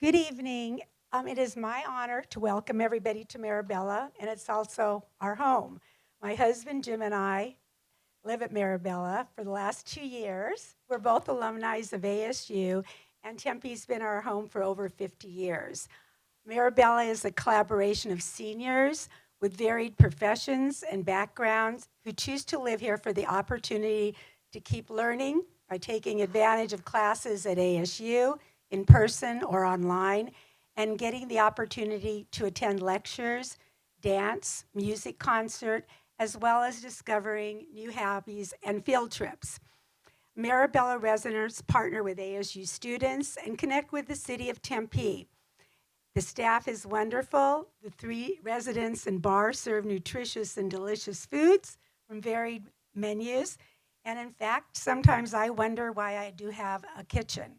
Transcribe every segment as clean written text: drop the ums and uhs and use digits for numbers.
Good evening. It is my honor to welcome everybody to Marabella, and it's also our home. My husband, Jim, and I live at Marabella for the last 2 years. We're both alumni of ASU, and Tempe's been our home for over 50 years. Marabella is a collaboration of seniors with varied professions and backgrounds who choose to live here for the opportunity to keep learning by taking advantage of classes at ASU, in person or online, and getting the opportunity to attend lectures, dance, music concert, as well as discovering new hobbies and field trips. Marabella residents partner with ASU students and connect with the city of Tempe. The staff is wonderful. The 3 residents and bar serve nutritious and delicious foods from varied menus. And in fact, sometimes I wonder why I do have a kitchen.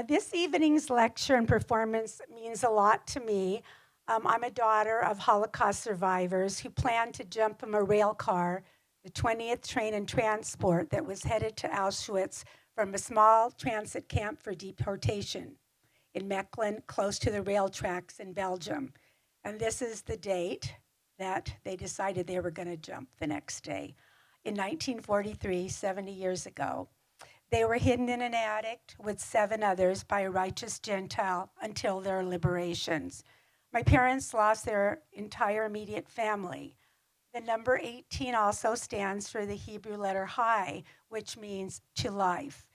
This evening's lecture and performance means a lot to me. I'm a daughter of Holocaust survivors who planned to jump from a rail car, the 20th Train and Transport that was headed to Auschwitz from a small transit camp for deportation in Mechelen, close to the rail tracks in Belgium. And this is the date that they decided they were going to jump the next day. In 1943, 70 years ago, they were hidden in an attic with 7 others by a righteous Gentile until their liberations. My parents lost their entire immediate family. The number 18 also stands for the Hebrew letter Hi, which means to life.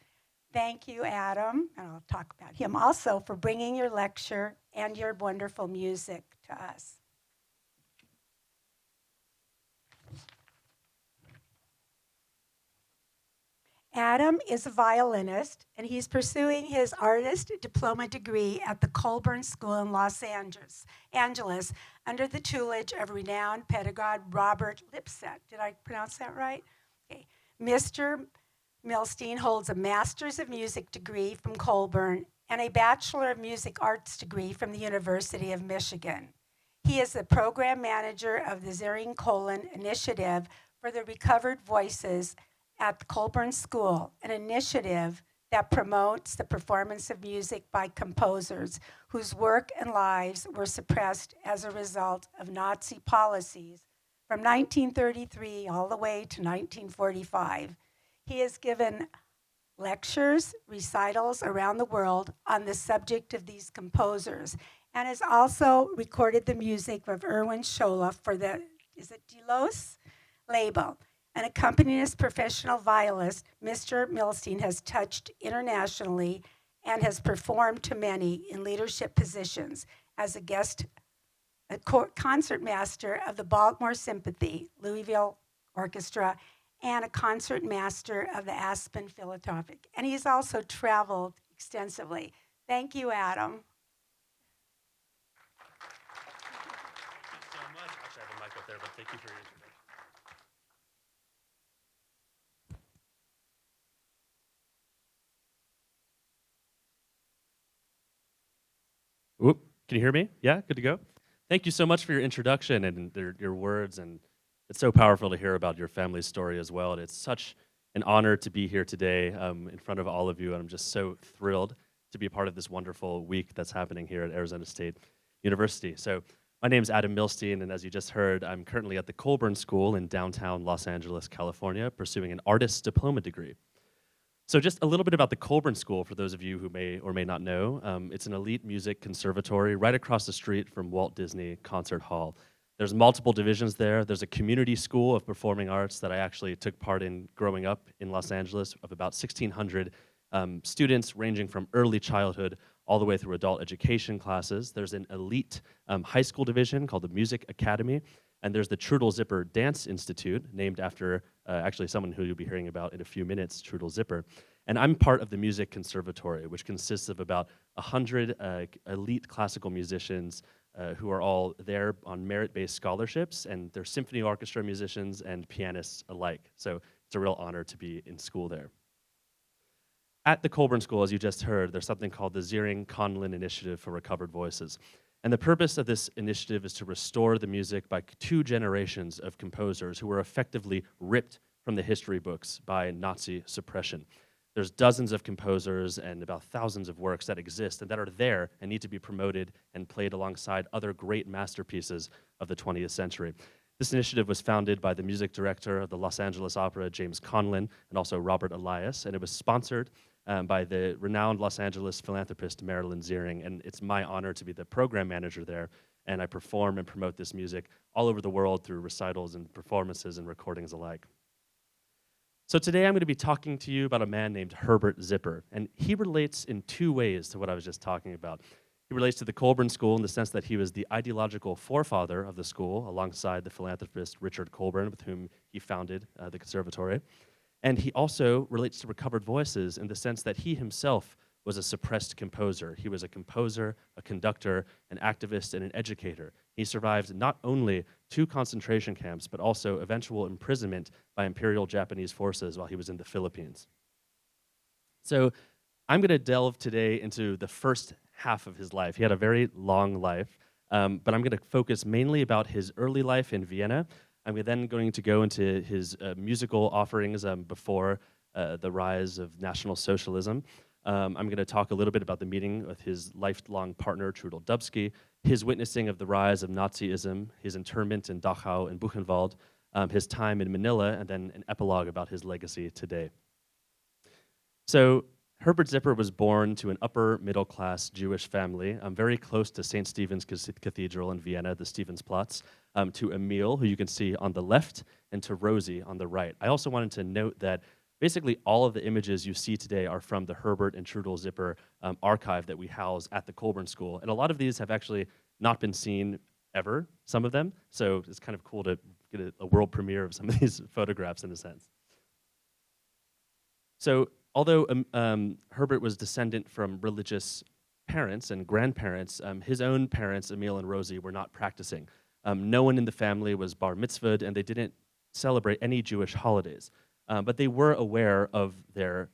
Thank you, Adam, and I'll talk about him also, for bringing your lecture and your wonderful music to us. Adam is a violinist, and he's pursuing his artist diploma degree at the Colburn School in Los Angeles under the tutelage of renowned pedagogue Robert Lipset. Did I pronounce that right? Okay. Mr. Milstein holds a Master's of Music degree from Colburn and a Bachelor of Music Arts degree from the University of Michigan. He is the program manager of the Zering Colon Initiative for the Recovered Voices at the Colburn School, an initiative that promotes the performance of music by composers whose work and lives were suppressed as a result of Nazi policies from 1933 all the way to 1945. He has given lectures, recitals around the world on the subject of these composers, and has also recorded the music of Erwin Scholla for the, is it Delos label. An accompanist professional violist, Mr. Milstein has touched internationally and has performed to many in leadership positions as a guest concertmaster of the Baltimore Symphony, Louisville Orchestra, and a concertmaster of the Aspen Philharmonic. And he's also traveled extensively. Thank you, Adam. Thank you so much. Actually, I have a mic up there, but thank you for your introduction. Whoop, can you hear me? Yeah, good to go? Thank you so much for your introduction and your words, and it's so powerful to hear about your family's story as well. And it's such an honor to be here today in front of all of you, and I'm just so thrilled to be a part of this wonderful week that's happening here at Arizona State University. So my name is Adam Milstein, and as you just heard, I'm currently at the Colburn School in downtown Los Angeles, California, pursuing an artist's diploma degree. So just a little bit about the Colburn School for those of you who may or may not know. It's an elite music conservatory right across the street from Walt Disney Concert Hall. There's multiple divisions there. There's a community school of performing arts that I actually took part in growing up in Los Angeles of about 1,600 students ranging from early childhood all the way through adult education classes. There's an elite high school division called the Music Academy. And there's the Trudel Zipper Dance Institute, named after actually someone who you'll be hearing about in a few minutes, Trudel Zipper. And I'm part of the Music Conservatory, which consists of about 100 elite classical musicians who are all there on merit-based scholarships, and they're symphony orchestra musicians and pianists alike. So it's a real honor to be in school there. At the Colburn School, as you just heard, there's something called the Zering Conlin Initiative for Recovered Voices. And the purpose of this initiative is to restore the music by two generations of composers who were effectively ripped from the history books by Nazi suppression. There's dozens of composers and about thousands of works that exist and that are there and need to be promoted and played alongside other great masterpieces of the 20th century. This initiative was founded by the music director of the Los Angeles Opera, James Conlon, and also Robert Elias, and it was sponsored by the renowned Los Angeles philanthropist Marilyn Ziering, and it's my honor to be the program manager there, and I perform and promote this music all over the world through recitals and performances and recordings alike. So today I'm going to be talking to you about a man named Herbert Zipper, and he relates in two ways to what I was just talking about. He relates to the Colburn School in the sense that he was the ideological forefather of the school alongside the philanthropist Richard Colburn, with whom he founded the conservatory. And he also relates to Recovered Voices in the sense that he himself was a suppressed composer. He was a composer, a conductor, an activist, and an educator. He survived not only 2 concentration camps, but also eventual imprisonment by Imperial Japanese forces while he was in the Philippines. So I'm going to delve today into the first half of his life. He had a very long life, but I'm going to focus mainly about his early life in Vienna. I'm then going to go into his musical offerings before the rise of National Socialism. I'm going to talk a little bit about the meeting with his lifelong partner, Trudel Dubsky, his witnessing of the rise of Nazism, his internment in Dachau and Buchenwald, his time in Manila, and then an epilogue about his legacy today. So Herbert Zipper was born to an upper-middle-class Jewish family, very close to St. Stephen's Cathedral in Vienna, the Stephensplatz, to Emil, who you can see on the left, and to Rosie on the right. I also wanted to note that basically all of the images you see today are from the Herbert and Trudel Zipper archive that we house at the Colburn School. And a lot of these have actually not been seen ever, some of them, so it's kind of cool to get a world premiere of some of these photographs in a sense. So although Herbert was descendant from religious parents and grandparents, his own parents, Emil and Rosie, were not practicing. No one in the family was bar mitzvahed, and they didn't celebrate any Jewish holidays. But they were aware of their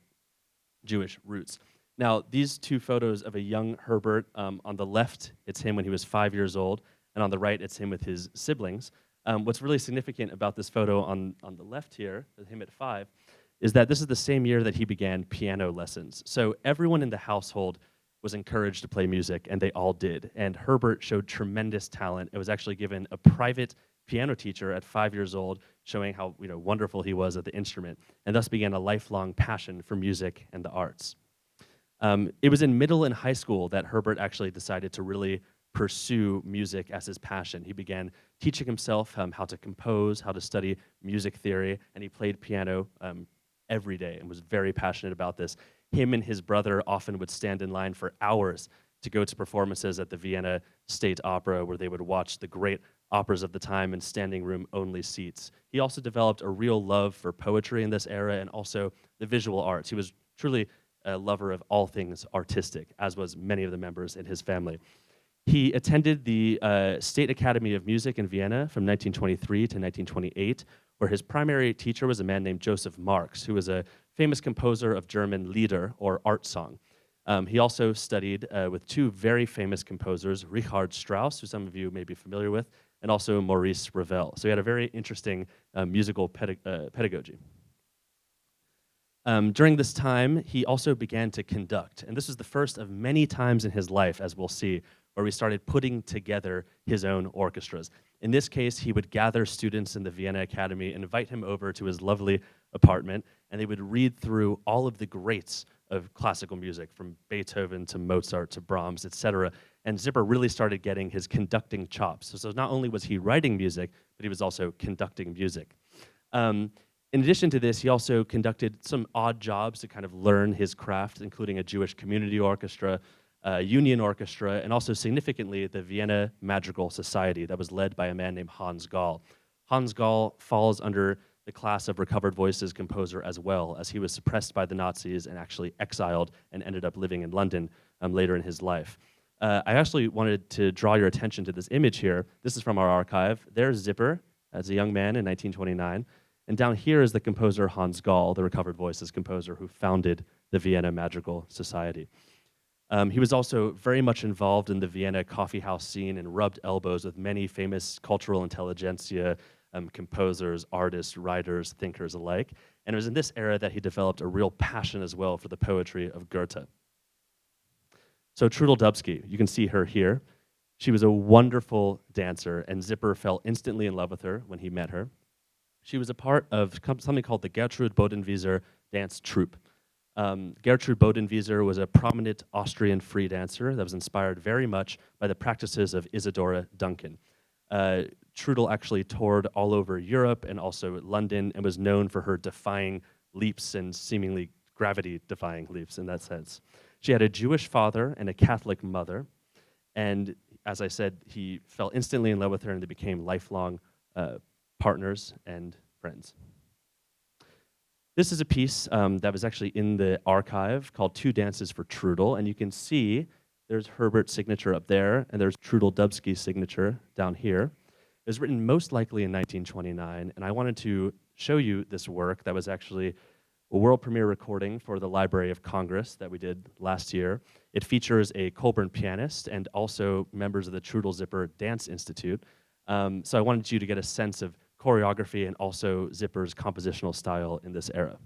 Jewish roots. Now, these two photos of a young Herbert, on the left, it's him when he was 5 years old, and on the right, it's him with his siblings. What's really significant about this photo on the left here, with him at 5, is that this is the same year that he began piano lessons. So everyone in the household was encouraged to play music, and they all did. And Herbert showed tremendous talent. It was actually given a private piano teacher at 5 years old, showing how wonderful he was at the instrument, and thus began a lifelong passion for music and the arts. It was in middle and high school that Herbert actually decided to really pursue music as his passion. He began teaching himself how to compose, how to study music theory, and he played piano every day and was very passionate about this. Him and his brother often would stand in line for hours to go to performances at the Vienna State Opera, where they would watch the great operas of the time in standing room only seats. He also developed a real love for poetry in this era and also the visual arts. He was truly a lover of all things artistic, as was many of the members in his family. He attended the State Academy of Music in Vienna from 1923 to 1928, where his primary teacher was a man named Joseph Marx, who was a famous composer of German Lieder, or art song. He also studied with 2 very famous composers, Richard Strauss, who some of you may be familiar with, and also Maurice Ravel. So he had a very interesting musical pedagogy. During this time, he also began to conduct, and this was the first of many times in his life, as we'll see, where he started putting together his own orchestras. In this case, he would gather students in the Vienna Academy and invite him over to his lovely apartment, and they would read through all of the greats of classical music, from Beethoven to Mozart to Brahms, etc. And Zipper really started getting his conducting chops. So not only was he writing music, but he was also conducting music. In addition to this, he also conducted some odd jobs to kind of learn his craft, including a Jewish community orchestra, union orchestra, and also significantly the Vienna Madrigal Society that was led by a man named Hans Gall. Hans Gall falls under the class of Recovered Voices composer as well, as he was suppressed by the Nazis and actually exiled and ended up living in London later in his life. I actually wanted to draw your attention to this image here. This is from our archive. There's Zipper as a young man in 1929, and down here is the composer Hans Gall, the Recovered Voices composer who founded the Vienna Madrigal Society. He was also very much involved in the Vienna coffee house scene and rubbed elbows with many famous cultural intelligentsia, composers, artists, writers, thinkers alike. And it was in this era that he developed a real passion as well for the poetry of Goethe. So Trudel Dubsky, you can see her here. She was a wonderful dancer, and Zipper fell instantly in love with her when he met her. She was a part of something called the Gertrude Bodenwieser dance troupe. Gertrude Bodenwieser was a prominent Austrian free dancer that was inspired very much by the practices of Isadora Duncan. Trudel actually toured all over Europe and also London and was known for her defying leaps and seemingly gravity-defying leaps in that sense. She had a Jewish father and a Catholic mother, and as I said, he fell instantly in love with her and they became lifelong partners and friends. This is a piece that was actually in the archive called Two Dances for Trudel, and you can see there's Herbert's signature up there, and there's Trudel Dubsky's signature down here. It was written most likely in 1929, and I wanted to show you this work that was actually a world premiere recording for the Library of Congress that we did last year. It features a Colburn pianist and also members of the Trudel Zipper Dance Institute. So I wanted you to get a sense of choreography and also Zipper's compositional style in this era.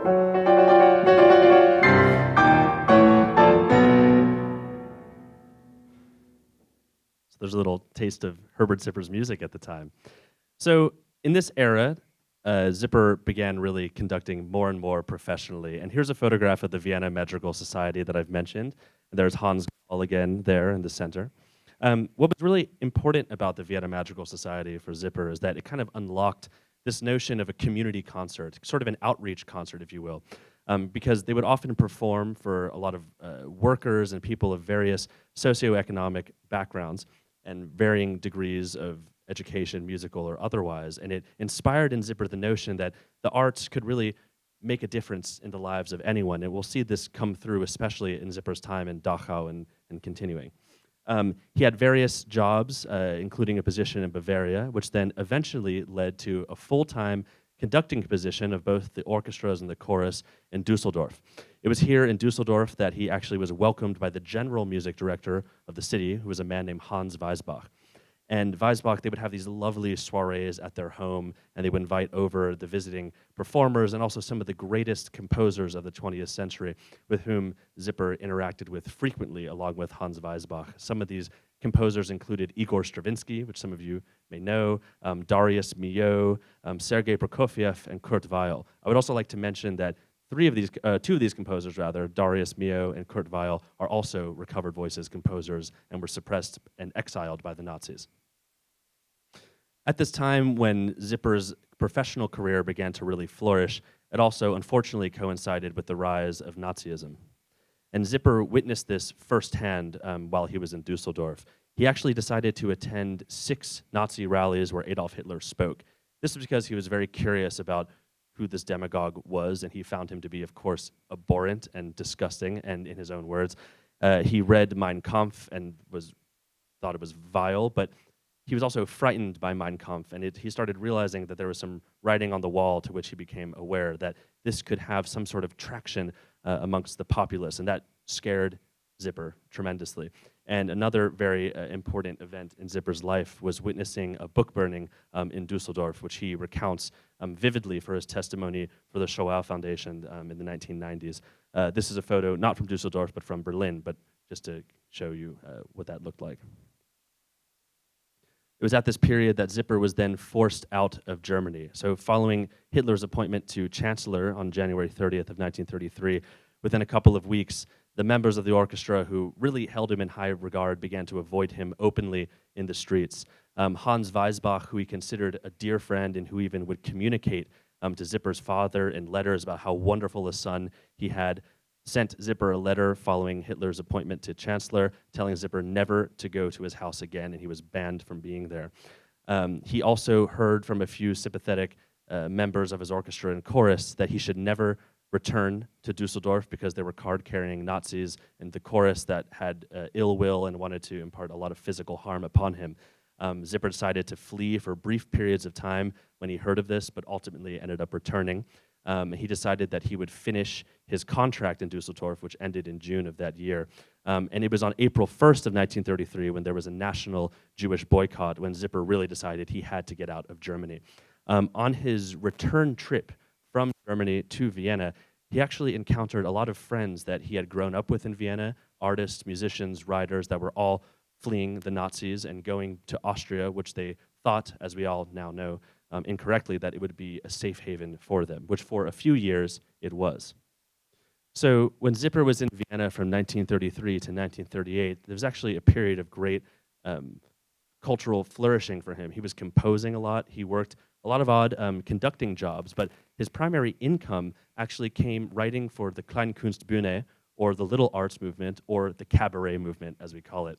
So there's a little taste of Herbert Zipper's music at the time. So in this era, Zipper began really conducting more and more professionally. And here's a photograph of the Vienna Madrigal Society that I've mentioned. There's Hans Gall again there in the center. What was really important about the Vienna Madrigal Society for Zipper is that it kind of unlocked this notion of a community concert, sort of an outreach concert, if you will, because they would often perform for a lot of workers and people of various socioeconomic backgrounds and varying degrees of education, musical or otherwise. And it inspired in Zipper the notion that the arts could really make a difference in the lives of anyone. And we'll see this come through, especially in Zipper's time in Dachau and continuing. He had various jobs, including a position in Bavaria, which then eventually led to a full-time conducting position of both the orchestras and the chorus in Dusseldorf. It was here in Dusseldorf that he actually was welcomed by the general music director of the city, who was a man named Hans Weisbach. And Weisbach, they would have these lovely soirees at their home, and they would invite over the visiting performers and also some of the greatest composers of the 20th century with whom Zipper interacted with frequently, along with Hans Weisbach. Some of these composers included Igor Stravinsky, which some of you may know, Darius Milhaud, Sergei Prokofiev, and Kurt Weill. I would also like to mention that two of these composers, Darius Milhaud and Kurt Weill, are also recovered voices composers and were suppressed and exiled by the Nazis. At this time, when Zipper's professional career began to really flourish, it also unfortunately coincided with the rise of Nazism. And Zipper witnessed this firsthand while he was in Dusseldorf. He actually decided to attend 6 Nazi rallies where Adolf Hitler spoke. This was because he was very curious about who this demagogue was, and he found him to be, of course, abhorrent and disgusting, and in his own words. He read Mein Kampf and thought it was vile, but he was also frightened by Mein Kampf, and he started realizing that there was some writing on the wall to which he became aware that this could have some sort of traction amongst the populace, and that scared Zipper tremendously. And another very important event in Zipper's life was witnessing a book burning in Dusseldorf, which he recounts vividly for his testimony for the Shoah Foundation in the 1990s. This is a photo not from Dusseldorf, but from Berlin, but just to show you what that looked like. It was at this period that Zipper was then forced out of Germany. So following Hitler's appointment to chancellor on January 30th of 1933, within a couple of weeks, the members of the orchestra who really held him in high regard began to avoid him openly in the streets. Hans Weisbach, who he considered a dear friend and who even would communicate to Zipper's father in letters about how wonderful a son he had, sent Zipper a letter following Hitler's appointment to chancellor, telling Zipper never to go to his house again, and he was banned from being there. He also heard from a few sympathetic members of his orchestra and chorus that he should never return to Dusseldorf because there were card-carrying Nazis in the chorus that had ill will and wanted to impart a lot of physical harm upon him. Zipper decided to flee for brief periods of time when he heard of this, but ultimately ended up returning. He decided that he would finish his contract in Dusseldorf, which ended in June of that year. And it was on April 1st of 1933 when there was a national Jewish boycott when Zipper really decided he had to get out of Germany. On his return trip from Germany to Vienna, he actually encountered a lot of friends that he had grown up with in Vienna, artists, musicians, writers that were all fleeing the Nazis and going to Austria, which they thought, as we all now know, incorrectly, that it would be a safe haven for them, which for a few years it was. So when Zipper was in Vienna from 1933 to 1938, there was actually a period of great cultural flourishing for him. He was composing a lot. He worked a lot of odd conducting jobs, but his primary income actually came writing for the Kleinkunstbühne, or the Little Arts Movement, or the Cabaret Movement, as we call it.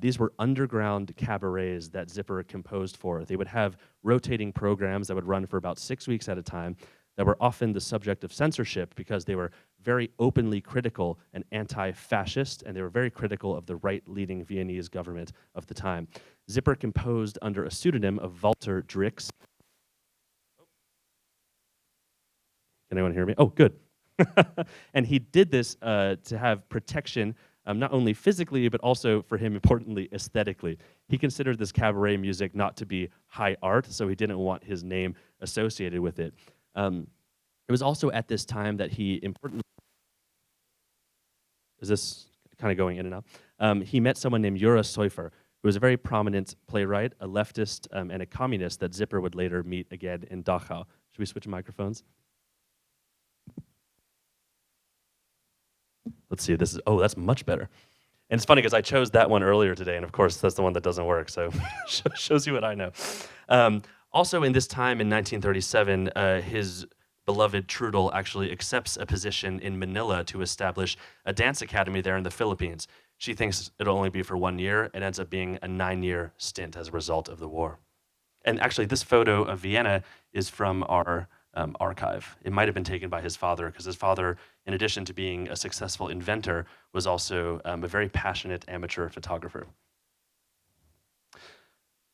These were underground cabarets that Zipper composed for. They would have rotating programs that would run for about 6 weeks at a time that were often the subject of censorship because they were very openly critical and anti-fascist, and they were very critical of the right-leaning Viennese government of the time. Zipper composed under a pseudonym of Walter Drix. Can anyone hear me? Oh, good. And he did this to have protection, not only physically, but also, for him, importantly, aesthetically. He considered this cabaret music not to be high art, so he didn't want his name associated with it. It was also at this time that he importantly, is this kind of going in and out? He met someone named Jura Seufer, who was a very prominent playwright, a leftist, and a communist that Zipper would later meet again in Dachau. Should we switch microphones? Let's see, this is, oh, that's much better. And it's funny because I chose that one earlier today, and of course that's the one that doesn't work, so shows you what I know. Also in this time in 1937, his beloved Trudel actually accepts a position in Manila to establish a dance academy there in the Philippines. She thinks it'll only be for 1 year. It ends up being a 9-year stint as a result of the war. And actually, this photo of Vienna is from our archive. It might have been taken by his father, because his father, in addition to being a successful inventor, was also a very passionate amateur photographer.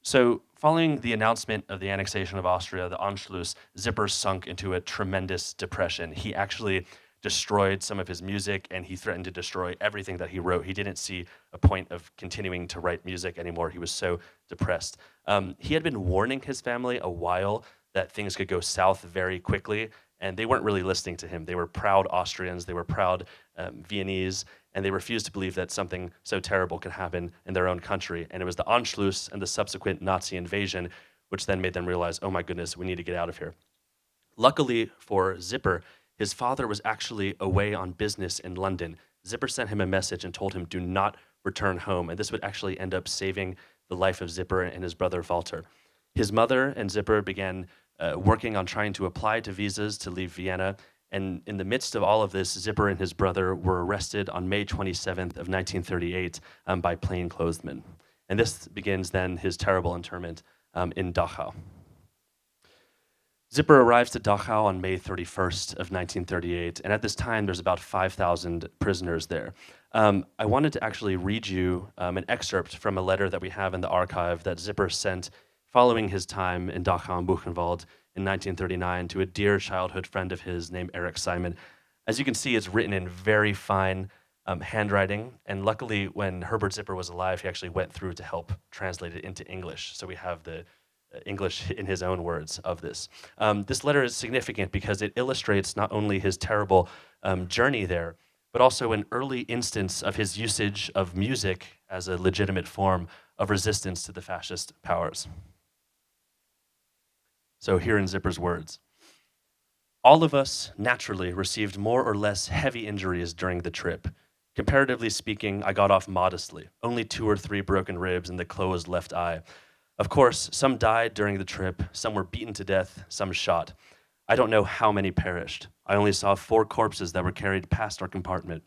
So following the announcement of the annexation of Austria, the Anschluss, Zipper sunk into a tremendous depression. He actually destroyed some of his music, and he threatened to destroy everything that he wrote. He didn't see a point of continuing to write music anymore. He was so depressed. He had been warning his family a while that things could go south very quickly, and they weren't really listening to him. They were proud Austrians, they were proud Viennese, and they refused to believe that something so terrible could happen in their own country. And it was the Anschluss and the subsequent Nazi invasion which then made them realize, oh my goodness, we need to get out of here. Luckily for Zipper, his father was actually away on business in London. Zipper sent him a message and told him, do not return home. And this would actually end up saving the life of Zipper and his brother Walter. His mother and Zipper began working on trying to apply to visas to leave Vienna. And in the midst of all of this, Zipper and his brother were arrested on May 27th of 1938 by plainclothesmen. And this begins then his terrible internment in Dachau. Zipper arrives to Dachau on May 31st of 1938, and at this time there's about 5,000 prisoners there. I wanted to actually read you an excerpt from a letter that we have in the archive that Zipper sent following his time in Dachau and Buchenwald in 1939 to a dear childhood friend of his named Eric Simon. As you can see, it's written in very fine handwriting, and luckily when Herbert Zipper was alive, he actually went through to help translate it into English, so we have the English in his own words of this. This letter is significant because it illustrates not only his terrible journey there, but also an early instance of his usage of music as a legitimate form of resistance to the fascist powers. So here in Zipper's words, all of us naturally received more or less heavy injuries during the trip. Comparatively speaking, I got off modestly, only 2 or 3 broken ribs and the closed left eye. Of course, some died during the trip, some were beaten to death, some shot. I don't know how many perished. I only saw 4 corpses that were carried past our compartment.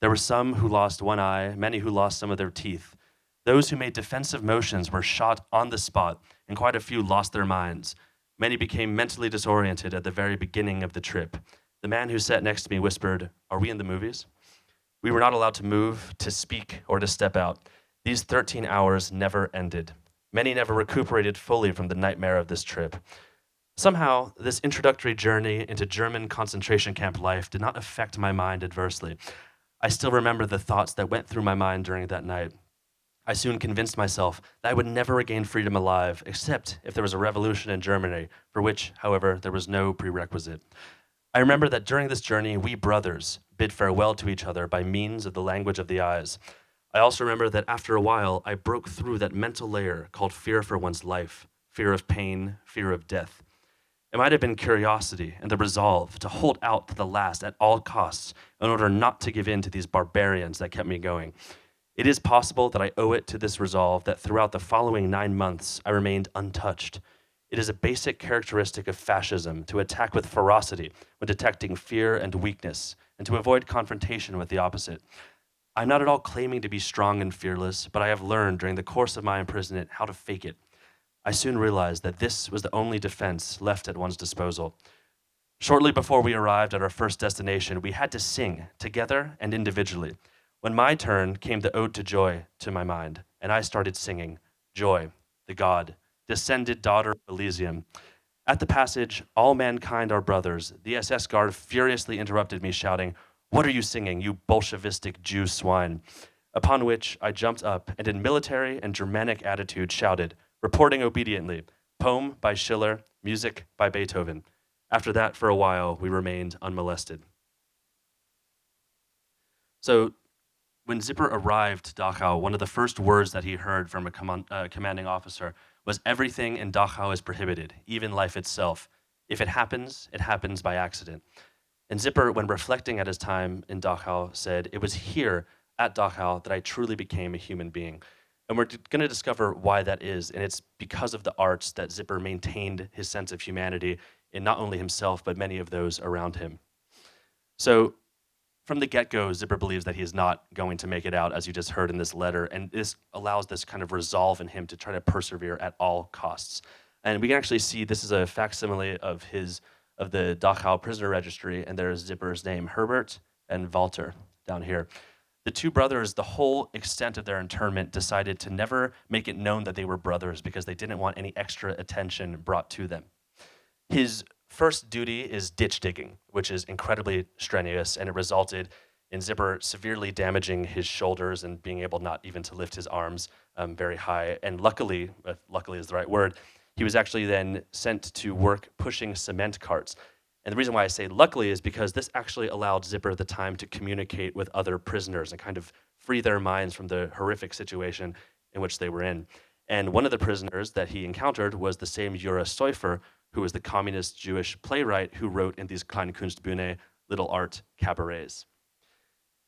There were some who lost one eye, many who lost some of their teeth. Those who made defensive motions were shot on the spot, and quite a few lost their minds. Many became mentally disoriented at the very beginning of the trip. The man who sat next to me whispered, "Are we in the movies?" We were not allowed to move, to speak, or to step out. These 13 hours never ended. Many never recuperated fully from the nightmare of this trip. Somehow, this introductory journey into German concentration camp life did not affect my mind adversely. I still remember the thoughts that went through my mind during that night. I soon convinced myself that I would never regain freedom alive, except if there was a revolution in Germany, for which, however, there was no prerequisite. I remember that during this journey, we brothers bid farewell to each other by means of the language of the eyes. I also remember that after a while, I broke through that mental layer called fear for one's life, fear of pain, fear of death. It might have been curiosity and the resolve to hold out to the last at all costs in order not to give in to these barbarians that kept me going. It is possible that I owe it to this resolve that throughout the following 9 months, I remained untouched. It is a basic characteristic of fascism to attack with ferocity when detecting fear and weakness, and to avoid confrontation with the opposite. I'm not at all claiming to be strong and fearless, but I have learned during the course of my imprisonment how to fake it. I soon realized that this was the only defense left at one's disposal. Shortly before we arrived at our first destination, we had to sing, together and individually. When my turn came the Ode to Joy to my mind, and I started singing, Joy, the God, descended daughter of Elysium. At the passage, all mankind are brothers, the SS guard furiously interrupted me, shouting, "What are you singing, you Bolshevistic Jew swine?" Upon which I jumped up and in military and Germanic attitude shouted, reporting obediently, poem by Schiller, music by Beethoven. After that, for a while, we remained unmolested. So when Zipper arrived to Dachau, one of the first words that he heard from a commanding officer was, "Everything in Dachau is prohibited, even life itself. If it happens by accident." And Zipper, when reflecting at his time in Dachau, said, "It was here at Dachau that I truly became a human being." And we're going to discover why that is. And it's because of the arts that Zipper maintained his sense of humanity in not only himself, but many of those around him. So from the get-go, Zipper believes that he is not going to make it out, as you just heard in this letter, and this allows this kind of resolve in him to try to persevere at all costs. And we can actually see this is a facsimile of the Dachau prisoner registry, and there's Zipper's name, Herbert and Walter, down here. The two brothers, the whole extent of their internment, decided to never make it known that they were brothers because they didn't want any extra attention brought to them. His first duty is ditch digging, which is incredibly strenuous, and it resulted in Zipper severely damaging his shoulders and being able not even to lift his arms very high. And luckily, if luckily is the right word, he was actually then sent to work pushing cement carts. And the reason why I say luckily is because this actually allowed Zipper the time to communicate with other prisoners and kind of free their minds from the horrific situation in which they were in. And one of the prisoners that he encountered was the same Jura Seufer, who was the communist Jewish playwright who wrote in these Kleinkunstbühne, little art cabarets.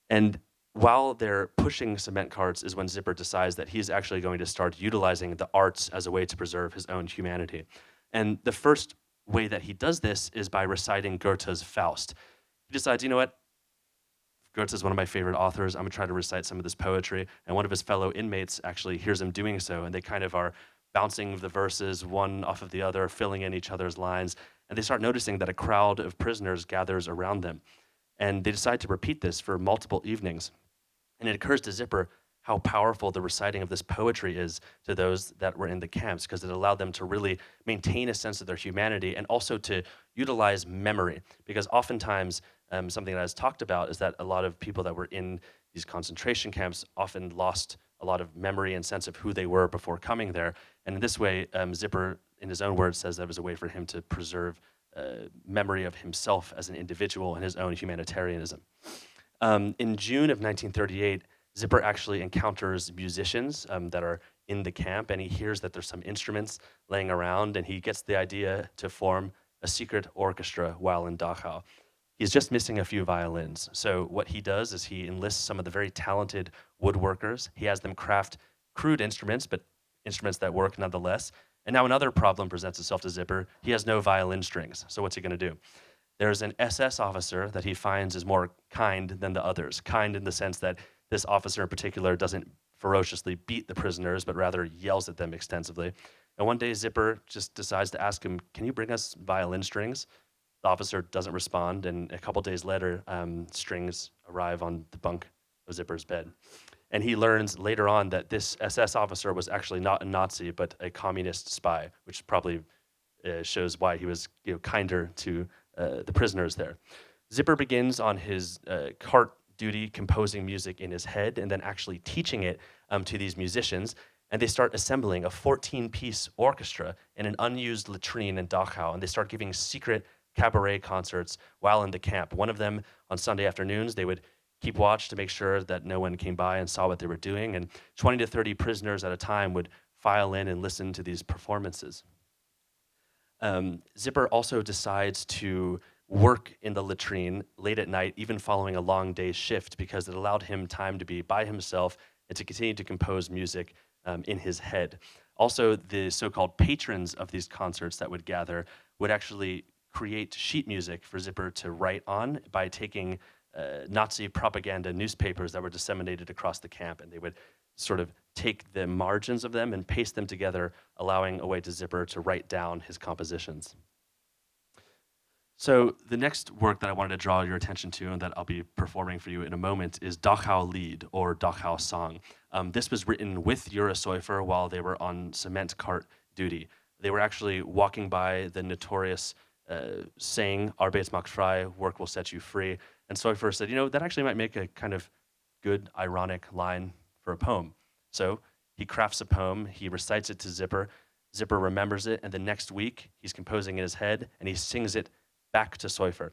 And while they're pushing cement carts is when Zipper decides that he's actually going to start utilizing the arts as a way to preserve his own humanity. And the first way that he does this is by reciting Goethe's Faust. He decides, you know what? Goethe is one of my favorite authors. I'm going to try to recite some of this poetry. And one of his fellow inmates actually hears him doing so, and they kind of are bouncing the verses one off of the other, filling in each other's lines. And they start noticing that a crowd of prisoners gathers around them. And they decide to repeat this for multiple evenings. And it occurs to Zipper how powerful the reciting of this poetry is to those that were in the camps, because it allowed them to really maintain a sense of their humanity and also to utilize memory. Because oftentimes, something that is talked about is that a lot of people that were in these concentration camps often lost a lot of memory and sense of who they were before coming there. And in this way, Zipper, in his own words, says that was a way for him to preserve memory of himself as an individual and his own humanitarianism. In June of 1938, Zipper actually encounters musicians that are in the camp, and he hears that there's some instruments laying around, and he gets the idea to form a secret orchestra while in Dachau. He's just missing a few violins. So what he does is he enlists some of the very talented woodworkers. He has them craft crude instruments, but instruments that work nonetheless. And now another problem presents itself to Zipper. He has no violin strings, so what's he gonna do? There's an SS officer that he finds is more kind than the others. Kind in the sense that this officer in particular doesn't ferociously beat the prisoners, but rather yells at them extensively. And one day Zipper just decides to ask him, "Can you bring us violin strings?" The officer doesn't respond, and a couple days later, strings arrive on the bunk of Zipper's bed. And he learns later on that this SS officer was actually not a Nazi, but a communist spy, which probably shows why he was kinder to the prisoners there. Zipper begins on his cart duty composing music in his head and then actually teaching it to these musicians. And they start assembling a 14-piece orchestra in an unused latrine in Dachau. And they start giving secret cabaret concerts while in the camp. One of them on Sunday afternoons, they would keep watch to make sure that no one came by and saw what they were doing. And 20 to 30 prisoners at a time would file in and listen to these performances. Zipper also decides to work in the latrine late at night, even following a long day's shift, because it allowed him time to be by himself and to continue to compose music in his head. Also, the so-called patrons of these concerts that would gather would actually create sheet music for Zipper to write on by taking Nazi propaganda newspapers that were disseminated across the camp, and they would sort of take the margins of them and paste them together, allowing a way to Zipper to write down his compositions. So the next work that I wanted to draw your attention to and that I'll be performing for you in a moment is Dachau Lied, or Dachau Song. This was written with Jura Seufer while they were on cement cart duty. They were actually walking by the notorious saying, "Arbeit macht frei," work will set you free. And Seufer said, that actually might make a kind of good, ironic line for a poem. So he crafts a poem, he recites it to Zipper, Zipper remembers it, and the next week he's composing in his head and he sings it back to Seufer.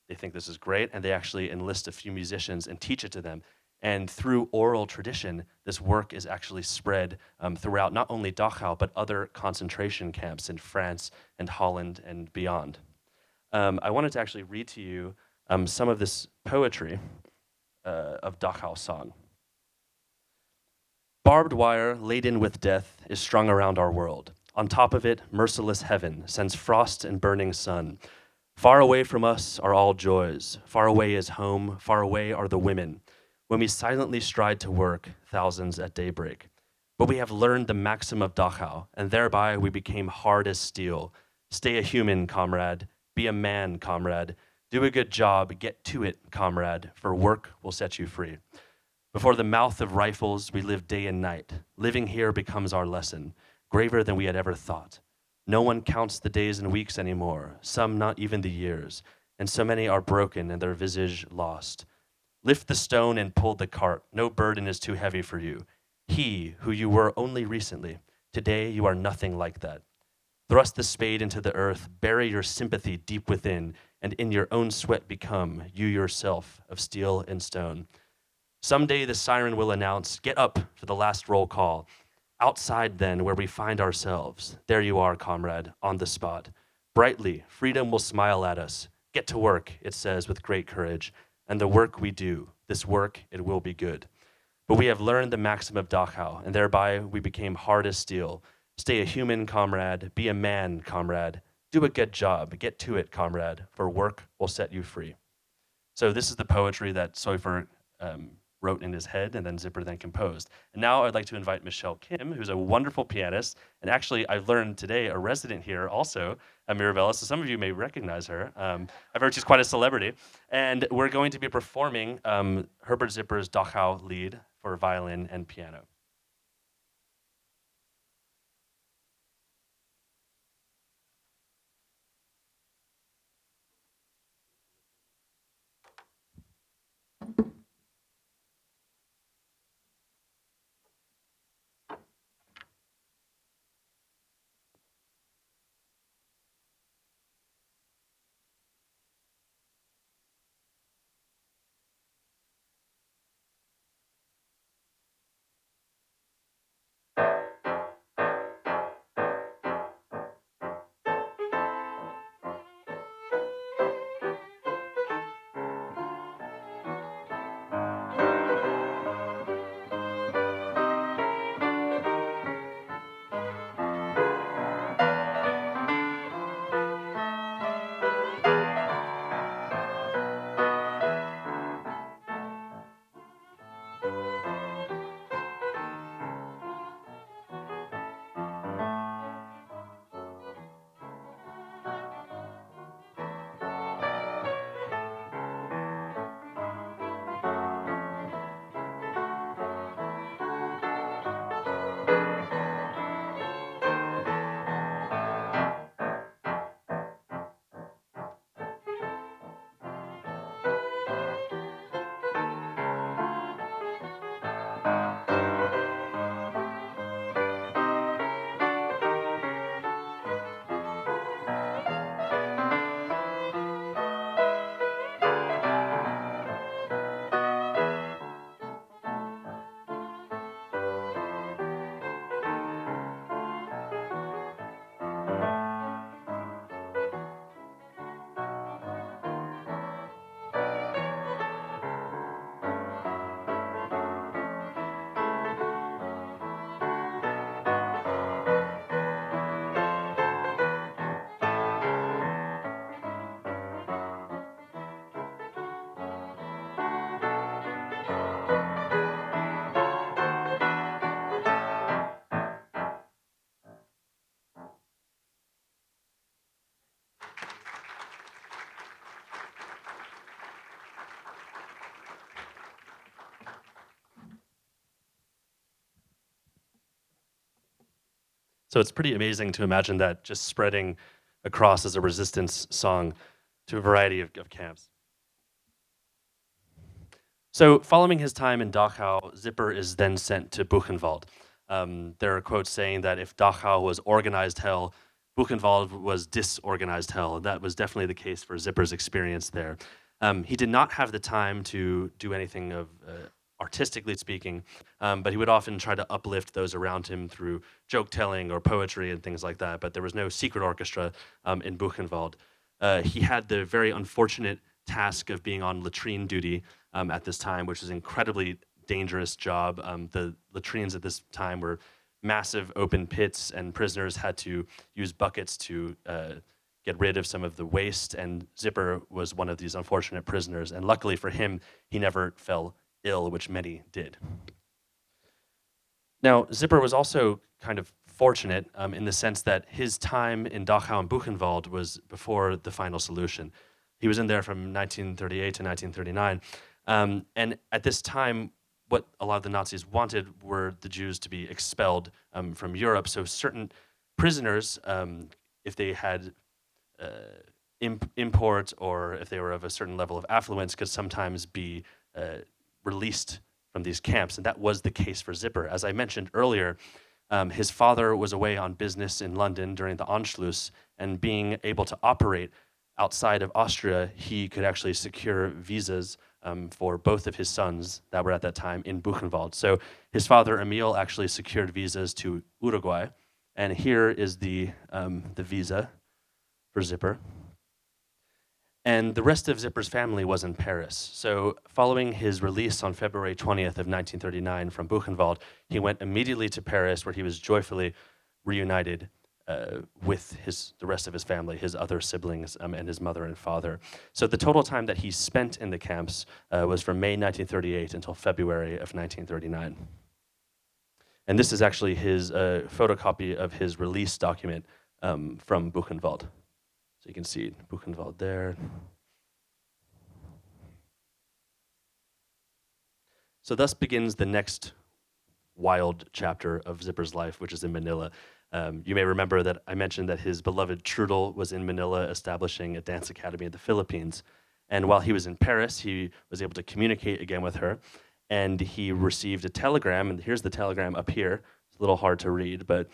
They think this is great, and they actually enlist a few musicians and teach it to them. And through oral tradition, this work is actually spread throughout not only Dachau, but other concentration camps in France and Holland and beyond. I wanted to actually read to you some of this poetry of Dachau song. Barbed wire laden with death is strung around our world. On top of it, merciless heaven sends frost and burning sun. Far away from us are all joys. Far away is home. Far away are the women. When we silently stride to work, thousands at daybreak. But we have learned the maxim of Dachau, and thereby we became hard as steel. Stay a human, comrade. Be a man, comrade. Do a good job. Get to it, comrade, for work will set you free. Before the mouth of rifles, we live day and night. Living here becomes our lesson, graver than we had ever thought. No one counts the days and weeks anymore, some not even the years, and so many are broken and their visage lost. Lift the stone and pull the cart. No burden is too heavy for you. He, who you were only recently, today you are nothing like that. Thrust the spade into the earth, bury your sympathy deep within, and in your own sweat become, you yourself, of steel and stone. Someday the siren will announce, get up for the last roll call. Outside then, where we find ourselves, there you are, comrade, on the spot. Brightly, freedom will smile at us. Get to work, it says with great courage. And the work we do, this work, it will be good. But we have learned the maxim of Dachau, and thereby we became hard as steel. Stay a human, comrade. Be a man, comrade. Do a good job. Get to it, comrade, for work will set you free. So this is the poetry that Seufer wrote in his head, and then Zipper then composed. And now I'd like to invite Michelle Kim, who's a wonderful pianist, and actually I've learned today a resident here also at Mirabella, so some of you may recognize her. I've heard she's quite a celebrity. And we're going to be performing Herbert Zipper's Dachau Lied for violin and piano. So it's pretty amazing to imagine that just spreading across as a resistance song to a variety of camps. So following his time in Dachau, Zipper is then sent to Buchenwald. There are quotes saying that if Dachau was organized hell, Buchenwald was disorganized hell. That was definitely the case for Zipper's experience there. He did not have the time to do anything of artistically speaking, but he would often try to uplift those around him through joke telling or poetry and things like that. But there was no secret orchestra in Buchenwald. He had the very unfortunate task of being on latrine duty at this time, which was an incredibly dangerous job. The latrines at this time were massive open pits, and prisoners had to use buckets to get rid of some of the waste, and Zipper was one of these unfortunate prisoners. And luckily for him, he never fell ill, which many did. Now, Zipper was also kind of fortunate in the sense that his time in Dachau and Buchenwald was before the final solution. He was in there from 1938 to 1939. And at this time, what a lot of the Nazis wanted were the Jews to be expelled from Europe. So certain prisoners, if they had import or if they were of a certain level of affluence, could sometimes be released from these camps. And that was the case for Zipper. As I mentioned earlier, his father was away on business in London during the Anschluss, and being able to operate outside of Austria, he could actually secure visas for both of his sons that were at that time in Buchenwald. So his father, Emil, actually secured visas to Uruguay. And here is the visa for Zipper. And the rest of Zipper's family was in Paris. So following his release on February 20th of 1939 from Buchenwald, he went immediately to Paris, where he was joyfully reunited with the rest of his family, his other siblings, and his mother and father. So the total time that he spent in the camps was from May 1938 until February of 1939. And this is actually his photocopy of his release document from Buchenwald. So you can see Buchenwald there. So thus begins the next wild chapter of Zipper's life, which is in Manila. You may remember that I mentioned that his beloved Trudel was in Manila establishing a dance academy in the Philippines. And while he was in Paris, he was able to communicate again with her. And he received a telegram, and here's the telegram up here. It's a little hard to read, but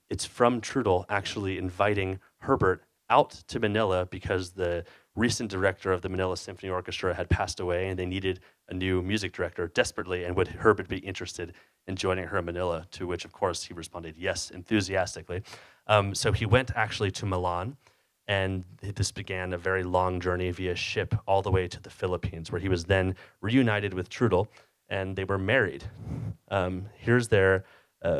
it's from Trudel actually inviting Herbert out to Manila because the recent director of the Manila Symphony Orchestra had passed away, and they needed a new music director desperately, and would Herbert be interested in joining her in Manila, to which, of course, he responded yes, enthusiastically. So he went actually to Milan, and this began a very long journey via ship all the way to the Philippines, where he was then reunited with Trudel, and they were married. Here's their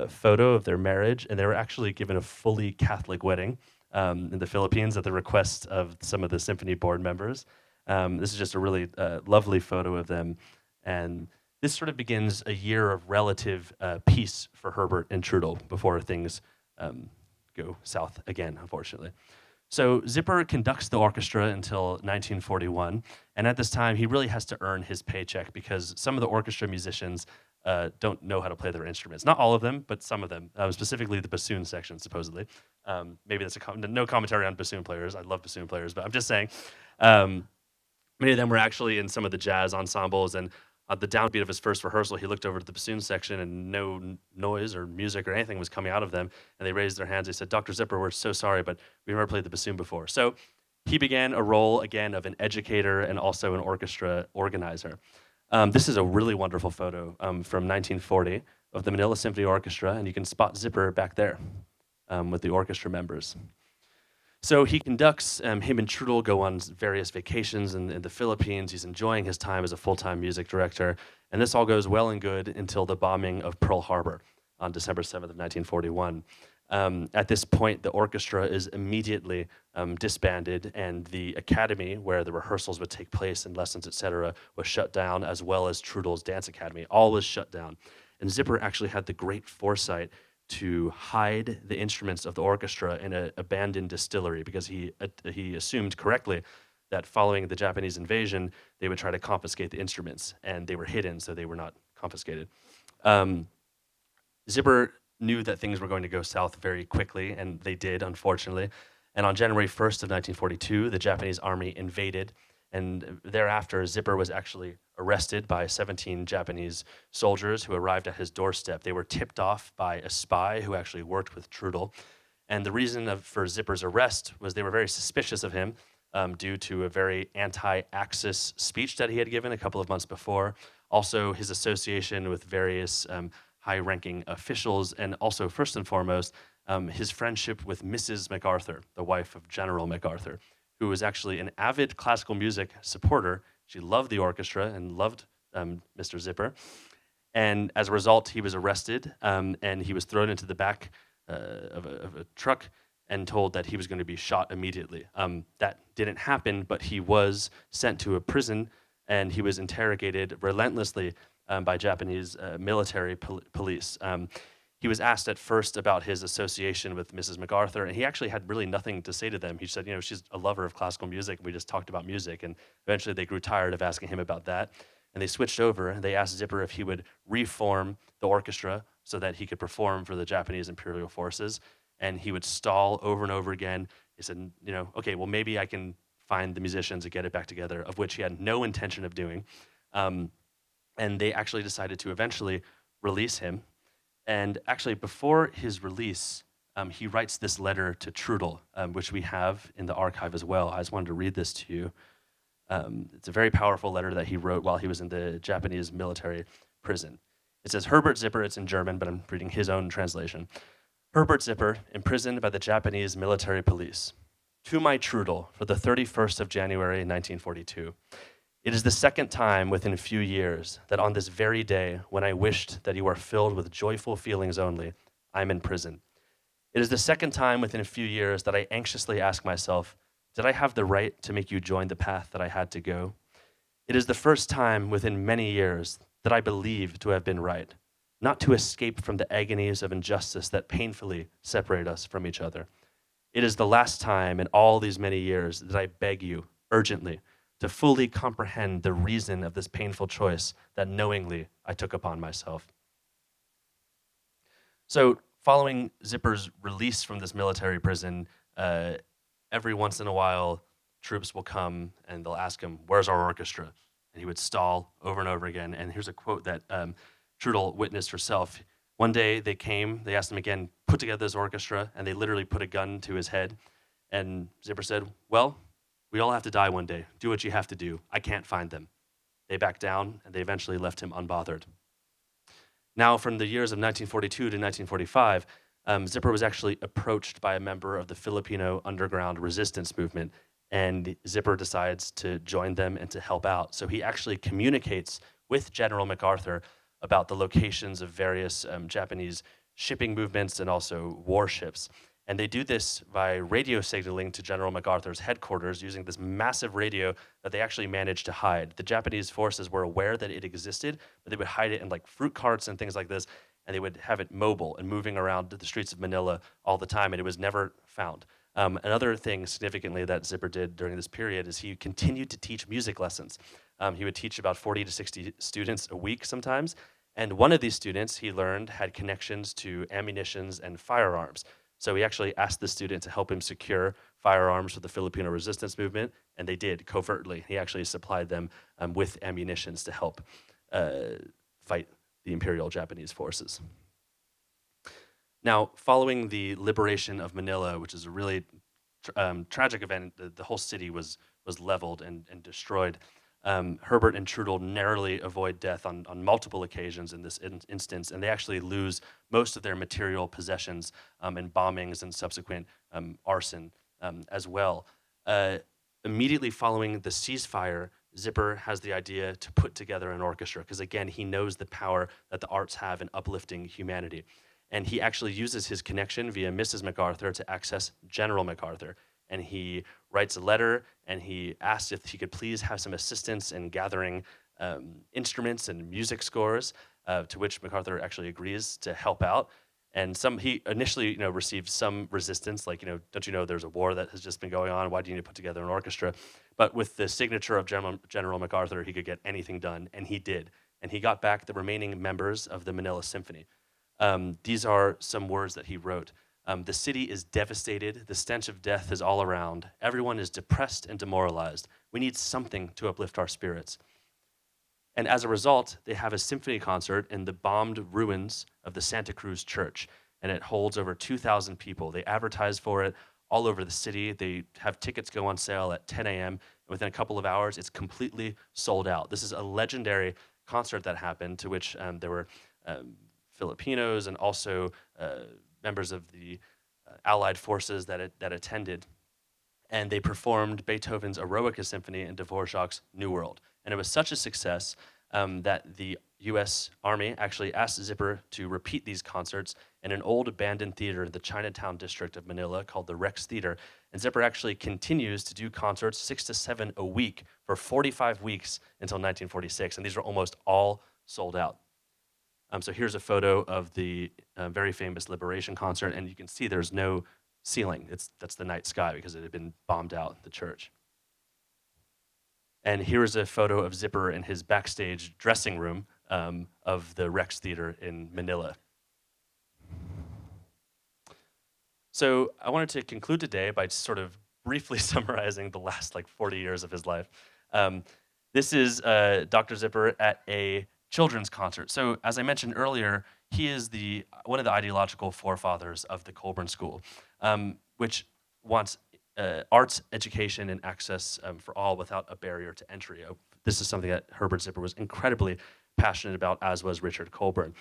photo of their marriage, and they were actually given a fully Catholic wedding in the Philippines at the request of some of the symphony board members. This is just a really lovely photo of them. And this sort of begins a year of relative peace for Herbert and Trudel before things go south again, unfortunately. So Zipper conducts the orchestra until 1941. And at this time, he really has to earn his paycheck because some of the orchestra musicians don't know how to play their instruments. Not all of them, but some of them, specifically the bassoon section, supposedly. Maybe that's no commentary on bassoon players. I love bassoon players, but I'm just saying. Many of them were actually in some of the jazz ensembles, and at the downbeat of his first rehearsal, he looked over to the bassoon section, and no noise or music or anything was coming out of them, and they raised their hands. They said, "Dr. Zipper, we're so sorry, but we've never played the bassoon before." So he began a role, again, of an educator and also an orchestra organizer. This is a really wonderful photo from 1940 of the Manila Symphony Orchestra, and you can spot Zipper back there with the orchestra members. So he conducts, him and Trudel go on various vacations in the Philippines. He's enjoying his time as a full-time music director, and this all goes well and good until the bombing of Pearl Harbor on December 7th of 1941. At this point, the orchestra is immediately disbanded, and the academy, where the rehearsals would take place and lessons, etc., was shut down, as well as Trudel's dance academy. All was shut down. And Zipper actually had the great foresight to hide the instruments of the orchestra in an abandoned distillery because he assumed correctly that following the Japanese invasion, they would try to confiscate the instruments, and they were hidden, so they were not confiscated. Zipper knew that things were going to go south very quickly, and they did, unfortunately. And on January 1st of 1942, the Japanese army invaded, and thereafter, Zipper was actually arrested by 17 Japanese soldiers who arrived at his doorstep. They were tipped off by a spy who actually worked with Trudel, And the reason for Zipper's arrest was they were very suspicious of him due to a very anti-Axis speech that he had given a couple of months before. Also, his association with various high-ranking officials, and also, first and foremost, his friendship with Mrs. MacArthur, the wife of General MacArthur, who was actually an avid classical music supporter. She loved the orchestra and loved Mr. Zipper. And as a result, he was arrested and he was thrown into the back of a truck and told that he was going to be shot immediately. That didn't happen, but he was sent to a prison and he was interrogated relentlessly by Japanese military police. He was asked at first about his association with Mrs. MacArthur, and he actually had really nothing to say to them. He said, she's a lover of classical music. We just talked about music, and eventually they grew tired of asking him about that. And they switched over, and they asked Zipper if he would reform the orchestra so that he could perform for the Japanese imperial forces. And he would stall over and over again. He said, okay, well, maybe I can find the musicians and get it back together, of which he had no intention of doing. And they actually decided to eventually release him. And actually, before his release, he writes this letter to Trudel, which we have in the archive as well. I just wanted to read this to you. It's a very powerful letter that he wrote while he was in the Japanese military prison. It says, Herbert Zipper, it's in German, but I'm reading his own translation. Herbert Zipper, imprisoned by the Japanese military police. To my Trudel, for the 31st of January, 1942. It is the second time within a few years that on this very day, when I wished that you were filled with joyful feelings only, I'm in prison. It is the second time within a few years that I anxiously ask myself, did I have the right to make you join the path that I had to go? It is the first time within many years that I believe to have been right, not to escape from the agonies of injustice that painfully separate us from each other. It is the last time in all these many years that I beg you, urgently, to fully comprehend the reason of this painful choice that knowingly I took upon myself. So following Zipper's release from this military prison, every once in a while, troops will come and they'll ask him, where's our orchestra? And he would stall over and over again. And here's a quote that Trudel witnessed herself. One day they came, they asked him again, put together this orchestra, and they literally put a gun to his head. And Zipper said, well, we all have to die one day. Do what you have to do. I can't find them. They backed down, and they eventually left him unbothered. Now, from the years of 1942 to 1945, Zipper was actually approached by a member of the Filipino underground resistance movement, and Zipper decides to join them and to help out. So he actually communicates with General MacArthur about the locations of various Japanese shipping movements and also warships. And they do this by radio signaling to General MacArthur's headquarters using this massive radio that they actually managed to hide. The Japanese forces were aware that it existed, but they would hide it in like fruit carts and things like this, and they would have it mobile and moving around the streets of Manila all the time, and it was never found. Another thing significantly that Zipper did during this period is he continued to teach music lessons. He would teach about 40 to 60 students a week sometimes, and one of these students, he learned, had connections to ammunitions and firearms. So he actually asked the student to help him secure firearms for the Filipino resistance movement, and they did covertly. He actually supplied them with ammunitions to help fight the Imperial Japanese forces. Now, following the liberation of Manila, which is a really tragic event, the whole city was leveled and destroyed. Herbert and Trudel narrowly avoid death on multiple occasions in this instance, and they actually lose most of their material possessions in bombings and subsequent arson as well. Immediately following the ceasefire, Zipper has the idea to put together an orchestra, because again, he knows the power that the arts have in uplifting humanity. And he actually uses his connection via Mrs. MacArthur to access General MacArthur. And he writes a letter, and he asks if he could please have some assistance in gathering instruments and music scores, to which MacArthur actually agrees to help out. And he initially, received some resistance, like, don't you know there's a war that has just been going on? Why do you need to put together an orchestra? But with the signature of General MacArthur, he could get anything done, and he did. And he got back the remaining members of the Manila Symphony. These are some words that he wrote. The city is devastated. The stench of death is all around. Everyone is depressed and demoralized. We need something to uplift our spirits. And as a result, they have a symphony concert in the bombed ruins of the Santa Cruz Church. and it holds over 2,000 people. They advertise for it all over the city. They have tickets go on sale at 10 a.m. and within a couple of hours, it's completely sold out. This is a legendary concert that happened, to which there were Filipinos and also members of the Allied forces that attended. And they performed Beethoven's Eroica Symphony and Dvorak's New World. And it was such a success that the US Army actually asked Zipper to repeat these concerts in an old abandoned theater in the Chinatown district of Manila called the Rex Theater. And Zipper actually continues to do concerts 6 to 7 a week for 45 weeks until 1946. And these are almost all sold out. So here's a photo of the very famous Liberation concert, and you can see there's no ceiling. That's the night sky because it had been bombed out, the church. And here's a photo of Zipper in his backstage dressing room of the Rex Theater in Manila. So I wanted to conclude today by sort of briefly summarizing the last 40 years of his life. This is Dr. Zipper at a children's concert. So as I mentioned earlier, he is one of the ideological forefathers of the Colburn School, which wants arts education and access for all without a barrier to entry. This is something that Herbert Zipper was incredibly passionate about, as was Richard Colburn.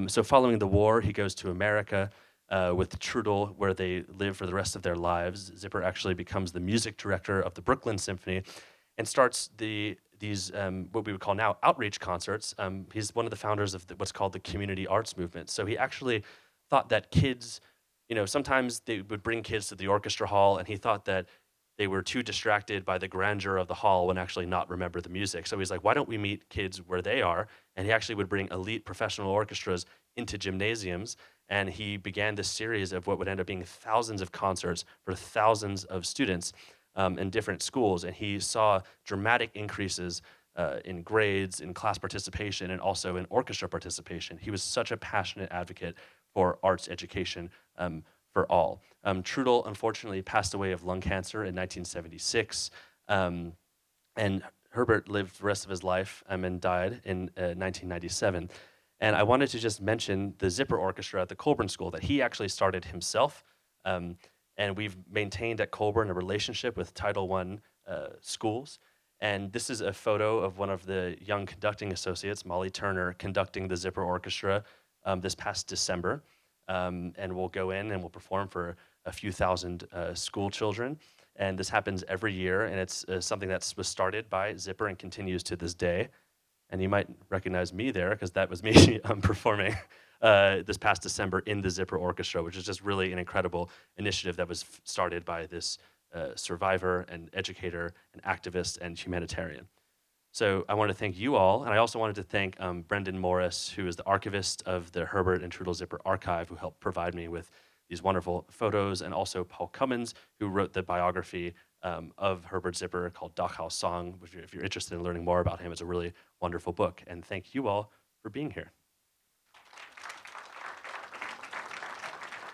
So following the war, he goes to America with Trudel, where they live for the rest of their lives. Zipper actually becomes the music director of the Brooklyn Symphony and starts these what we would call now outreach concerts. He's one of the founders of what's called the community arts movement. So he actually thought that kids, sometimes they would bring kids to the orchestra hall, and he thought that they were too distracted by the grandeur of the hall and actually not remember the music. So he's like, why don't we meet kids where they are? And he actually would bring elite professional orchestras into gymnasiums, and he began this series of what would end up being thousands of concerts for thousands of students in different schools. And he saw dramatic increases in grades, in class participation, and also in orchestra participation. He was such a passionate advocate for arts education for all. Trudel, unfortunately, passed away of lung cancer in 1976, and Herbert lived the rest of his life and died in 1997. And I wanted to just mention the Zipper Orchestra at the Colburn School that he actually started himself, and we've maintained at Colburn a relationship with Title I schools. And this is a photo of one of the young conducting associates, Molly Turner, conducting the Zipper Orchestra this past December. And we'll go in and we'll perform for a few thousand school children. And this happens every year, and it's something that was started by Zipper and continues to this day. And you might recognize me there, because that was me performing this past December in the Zipper Orchestra, which is just really an incredible initiative that was started by this survivor and educator and activist and humanitarian. So I want to thank you all, and I also wanted to thank Brendan Morris, who is the archivist of the Herbert and Trudel Zipper archive, who helped provide me with these wonderful photos, and also Paul Cummins, who wrote the biography of Herbert Zipper called Dachau Song, which, if you're interested in learning more about him, it's a really wonderful book. And thank you all for being here.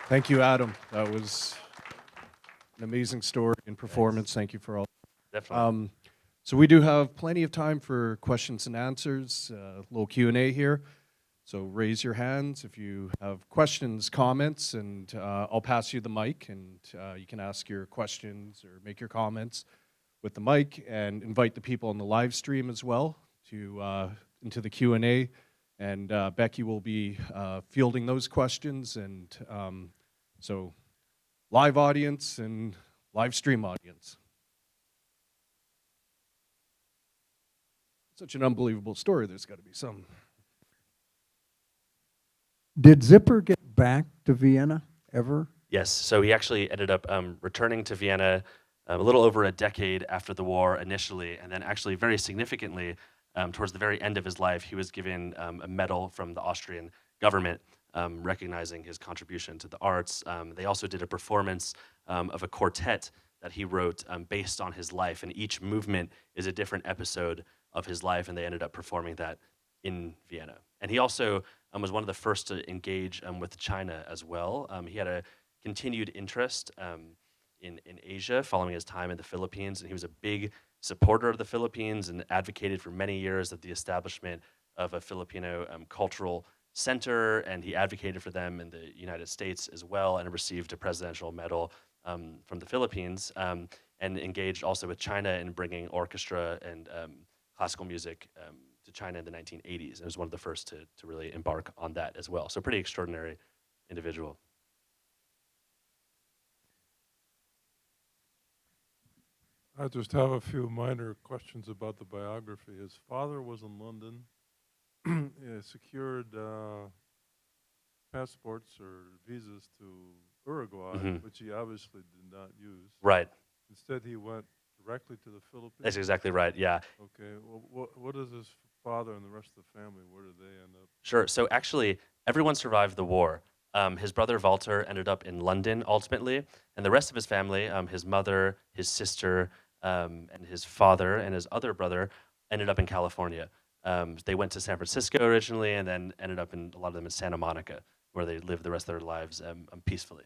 Thank you, Adam. That was an amazing story and performance. Thank you for all. Definitely. So we do have plenty of time for questions and answers, a little Q&A here. So raise your hands if you have questions, comments, and I'll pass you the mic, and you can ask your questions or make your comments with the mic, and invite the people on the live stream as well to into the Q&A. And Becky will be fielding those questions, and so live audience and live stream audience. Such an unbelievable story, there's got to be some. Did Zipper get back to Vienna ever? Yes, so he actually ended up returning to Vienna a little over a decade after the war initially, and then actually very significantly, towards the very end of his life, he was given a medal from the Austrian government recognizing his contribution to the arts. They also did a performance of a quartet that he wrote based on his life, and each movement is a different episode of his life, and they ended up performing that in Vienna. And he also was one of the first to engage with China as well. He had a continued interest in Asia following his time in the Philippines, and he was a big supporter of the Philippines and advocated for many years of the establishment of a Filipino cultural center, and he advocated for them in the United States as well, and received a presidential medal from the Philippines, and engaged also with China in bringing orchestra and classical music to China in the 1980s. And was one of the first to really embark on that as well. So pretty extraordinary individual. I just have a few minor questions about the biography. His father was in London, secured passports or visas to Uruguay, which he obviously did not use. Right. Instead, he went directly to the Philippines. That's exactly right, yeah. Okay. Well, what is his father and the rest of the family? Where did they end up? Sure. So actually, everyone survived the war. His brother Walter ended up in London ultimately, and the rest of his family, his mother, his sister, and his father and his other brother ended up in California. They went to San Francisco originally, and then ended up in a lot of them in Santa Monica, where they lived the rest of their lives peacefully.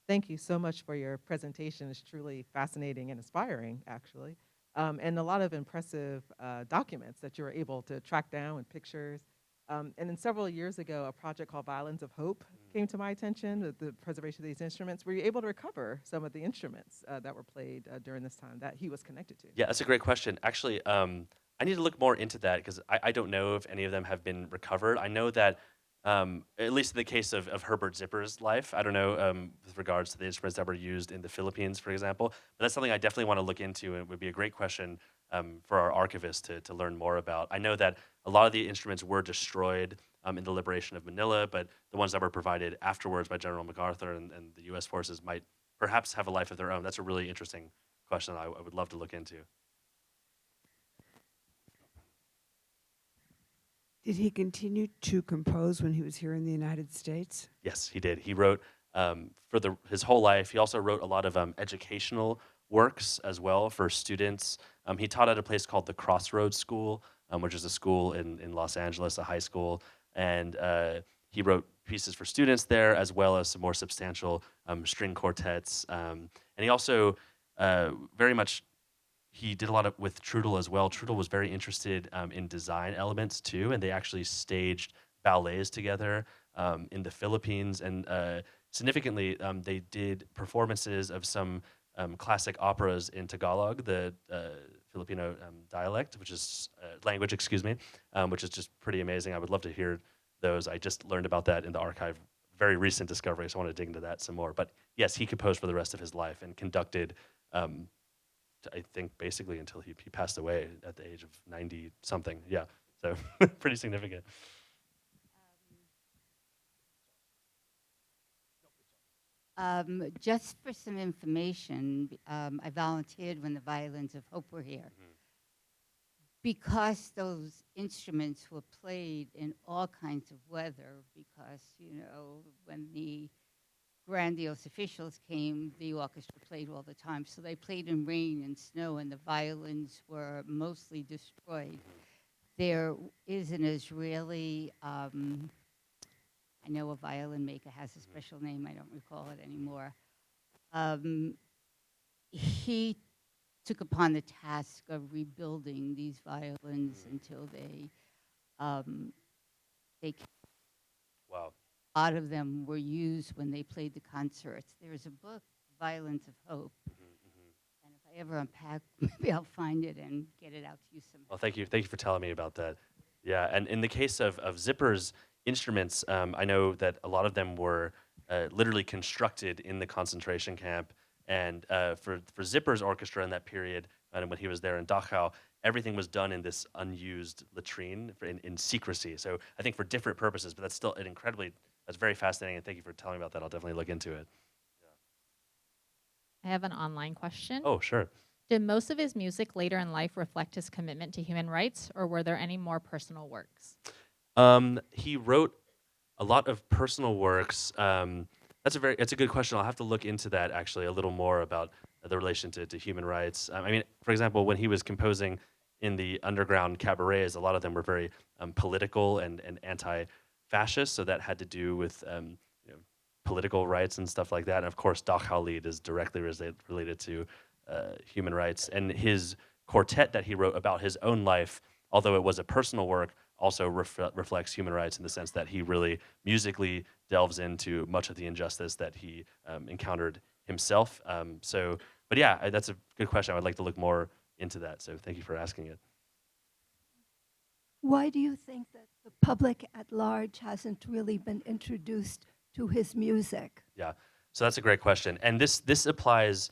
Thank you so much for your presentation. It's truly fascinating and inspiring, actually. And a lot of impressive documents that you were able to track down and pictures. And then several years ago, a project called Violins of Hope came to my attention, the preservation of these instruments. Were you able to recover some of the instruments that were played during this time that he was connected to? Yeah, that's a great question. Actually, I need to look more into that because I don't know if any of them have been recovered. I know that, at least in the case of Herbert Zipper's life, I don't know with regards to the instruments that were used in the Philippines, for example, but that's something I definitely want to look into, and it would be a great question for our archivist to learn more about. I know that a lot of the instruments were destroyed in the liberation of Manila, but the ones that were provided afterwards by General MacArthur and the U.S. forces might perhaps have a life of their own. That's a really interesting question I would love to look into. Did he continue to compose when he was here in the United States? Yes, he did. He wrote for his whole life. He also wrote a lot of educational works as well for students. He taught at a place called the Crossroads School, which is a school in Los Angeles, a high school. And he wrote pieces for students there, as well as some more substantial string quartets. And he also very much, he did a lot with Trudel as well. Trudel was very interested in design elements too, and they actually staged ballets together in the Philippines. And significantly, they did performances of some classic operas in Tagalog, the Filipino dialect, which is language, excuse me, which is just pretty amazing. I would love to hear those. I just learned about that in the archive, very recent discovery, so I want to dig into that some more. But yes, he composed for the rest of his life and conducted, I think, basically until he passed away at the age of 90-something. Yeah, so pretty significant. Just for some information, I volunteered when the Violins of Hope were here. Because those instruments were played in all kinds of weather, because, you know, when the grandiose officials came, the orchestra played all the time. So they played in rain and snow, and the violins were mostly destroyed. There is an Israeli, I know a violin maker has a special name, I don't recall it anymore. He took upon the task of rebuilding these violins until they Wow. a lot of them were used when they played the concerts. There's a book, Violins of Hope, and if I ever unpack, maybe I'll find it and get it out to you somehow. Well, thank you for telling me about that. Yeah, and in the case of Zipper's instruments, I know that a lot of them were literally constructed in the concentration camp. And for Zipper's orchestra in that period, and when he was there in Dachau, everything was done in this unused latrine in secrecy. So I think for different purposes, but that's still that's very fascinating. And thank you for telling me about that. I'll definitely look into it. I have an online question. Oh, sure. Did most of his music later in life reflect his commitment to human rights, or were there any more personal works? He wrote a lot of personal works. That's a good question. I'll have to look into that actually a little more about the relation to human rights. I mean, for example, when he was composing in the underground cabarets, a lot of them were very political and anti-fascist. So that had to do with political rights and stuff like that. And of course, Dachau-Lied is directly related to human rights. And his quartet that he wrote about his own life, although it was a personal work, also reflects human rights in the sense that he really musically delves into much of the injustice that he encountered himself. But yeah, that's a good question. I would like to look more into that. So thank you for asking it. Why do you think that the public at large hasn't really been introduced to his music? Yeah, so that's a great question. And this applies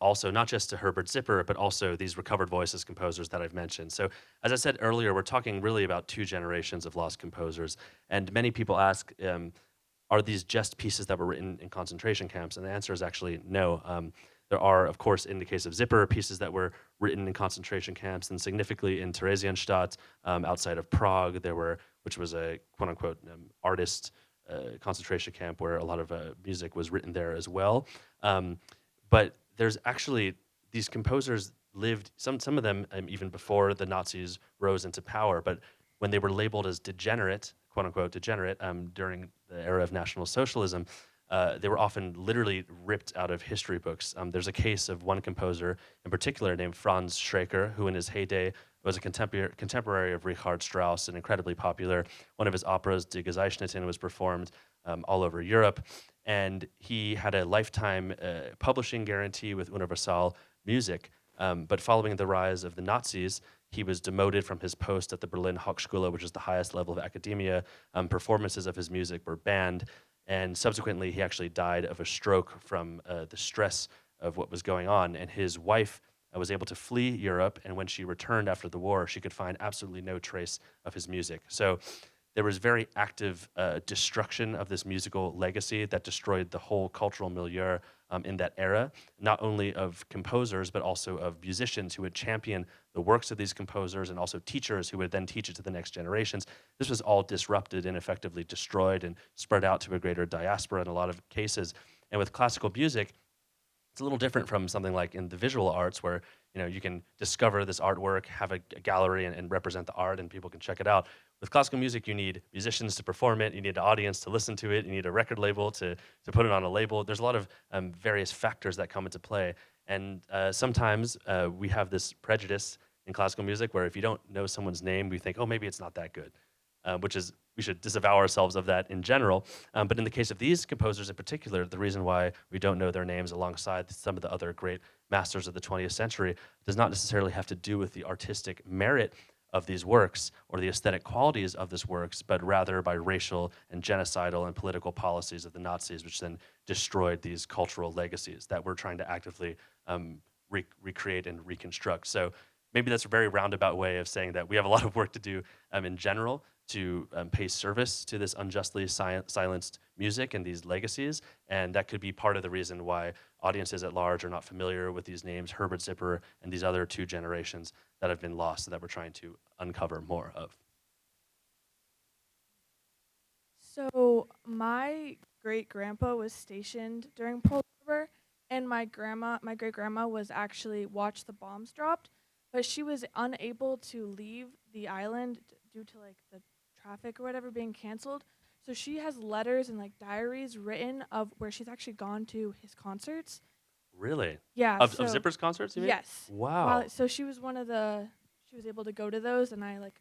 also not just to Herbert Zipper, but also these recovered voices composers that I've mentioned. So as I said earlier, we're talking really about 2 generations of lost composers. And many people ask, are these just pieces that were written in concentration camps? And the answer is actually no. There are, of course, in the case of Zipper, pieces that were written in concentration camps, and significantly in Theresienstadt, outside of Prague, which was a quote-unquote artist concentration camp where a lot of music was written there as well. But there's actually, these composers lived, some of them even before the Nazis rose into power, but when they were labeled as degenerate, quote-unquote degenerate, during the era of National Socialism, they were often literally ripped out of history books. There's a case of one composer in particular named Franz Schreker, who in his heyday was a contemporary of Richard Strauss and incredibly popular. One of his operas, Die Geseigneten, was performed all over Europe. And he had a lifetime publishing guarantee with Universal Music. But following the rise of the Nazis, he was demoted from his post at the Berlin Hochschule, which is the highest level of academia. Performances of his music were banned. And subsequently, he actually died of a stroke from the stress of what was going on. And his wife was able to flee Europe, and when she returned after the war, she could find absolutely no trace of his music. So there was very active destruction of this musical legacy that destroyed the whole cultural milieu in that era, not only of composers, but also of musicians who would champion the works of these composers, and also teachers who would then teach it to the next generations. This was all disrupted and effectively destroyed and spread out to a greater diaspora in a lot of cases. And with classical music, it's a little different from something like in the visual arts, where you can discover this artwork, have a gallery, and represent the art, and people can check it out. With classical music, you need musicians to perform it, you need an audience to listen to it, you need a record label to put it on a label. There's a lot of various factors that come into play. And sometimes we have this prejudice in classical music where if you don't know someone's name, we think, oh, maybe it's not that good, we should disavow ourselves of that in general. But in the case of these composers in particular, the reason why we don't know their names alongside some of the other great masters of the 20th century does not necessarily have to do with the artistic merit of these works or the aesthetic qualities of these works, but rather by racial and genocidal and political policies of the Nazis, which then destroyed these cultural legacies that we're trying to actively recreate and reconstruct. So maybe that's a very roundabout way of saying that we have a lot of work to do in general to pay service to this unjustly silenced music and these legacies, and that could be part of the reason why audiences at large are not familiar with these names, Herbert Zipper and these other 2 generations that have been lost, that we're trying to uncover more of. So my great-grandpa was stationed during Pearl Harbor, and my great-grandma was actually watched the bombs dropped, but she was unable to leave the island due to like the traffic or whatever being canceled. So she has letters and like diaries written of where she's actually gone to his concerts. Really? Yeah. Of Zipper's concerts, you mean? Yes. Wow. So she was she was able to go to those, and I like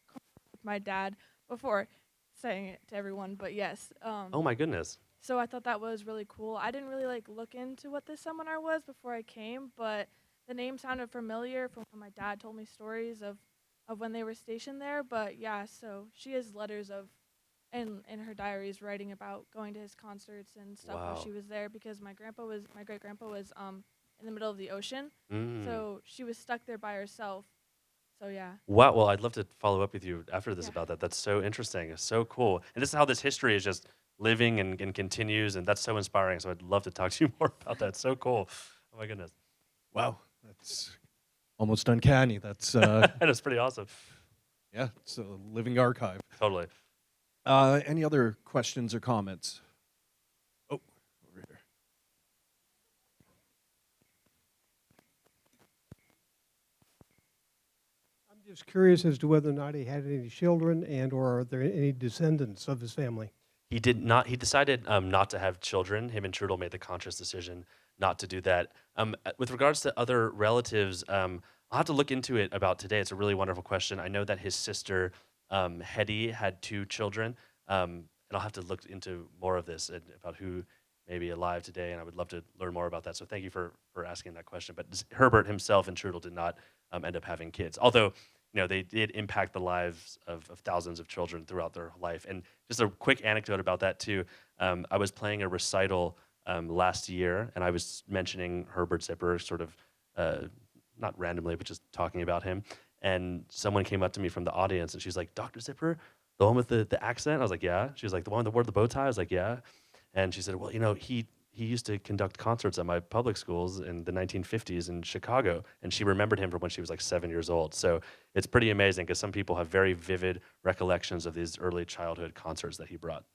with my dad before saying it to everyone, but yes. Oh my goodness. So I thought that was really cool. I didn't really like look into what this seminar was before I came, but the name sounded familiar from when my dad told me stories of when they were stationed there. But yeah, so she has letters of in her diaries writing about going to his concerts and stuff Wow. while she was there, because my great grandpa was in the middle of the ocean. Mm. So she was stuck there by herself. So yeah. Wow, well, I'd love to follow up with you after this Yeah. about that. That's so interesting. It's so cool. And this is how this history is just living and continues, and that's so inspiring. So I'd love to talk to you more about that. So cool. Oh my goodness. Wow, that's almost uncanny. That's That's pretty awesome. yeah, it's a living archive. Totally. Any other questions or comments? Oh, over here. I'm just curious as to whether or not he had any children and or are there any descendants of his family? he did not. He decided not to have children. Him and Trudel made the conscious decision not to do that. With regards to other relatives, I'll have to look into it about today. It's a really wonderful question. I know that his sister Hetty had 2 children, and I'll have to look into more of this and about who may be alive today, and I would love to learn more about that. So thank you for asking that question. But Herbert himself and Trudel did not end up having kids, although they did impact the lives of thousands of children throughout their life. And just a quick anecdote about that too. I was playing a recital last year, and I was mentioning Herbert Zipper, sort of not randomly, but just talking about him. And someone came up to me from the audience, and she's like, "Dr. Zipper, the one with the accent?" I was like, "Yeah." She was like, "The one that wore the bow tie?" I was like, "Yeah." And she said, "Well, he used to conduct concerts at my public schools in the 1950s in Chicago." And she remembered him from when she was like 7 years old. So it's pretty amazing because some people have very vivid recollections of these early childhood concerts that he brought.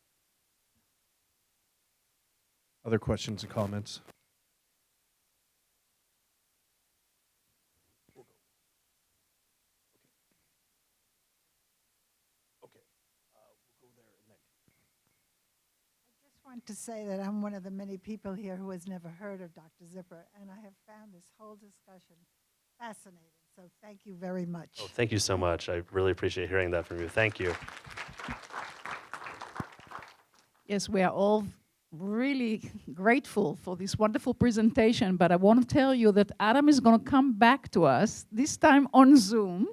Other questions and comments? I just want to say that I'm one of the many people here who has never heard of Dr. Zipper, and I have found this whole discussion fascinating. So thank you very much. Oh, thank you so much. I really appreciate hearing that from you. Thank you. Yes, we are all really grateful for this wonderful presentation, but I want to tell you that Adam is going to come back to us, this time on Zoom,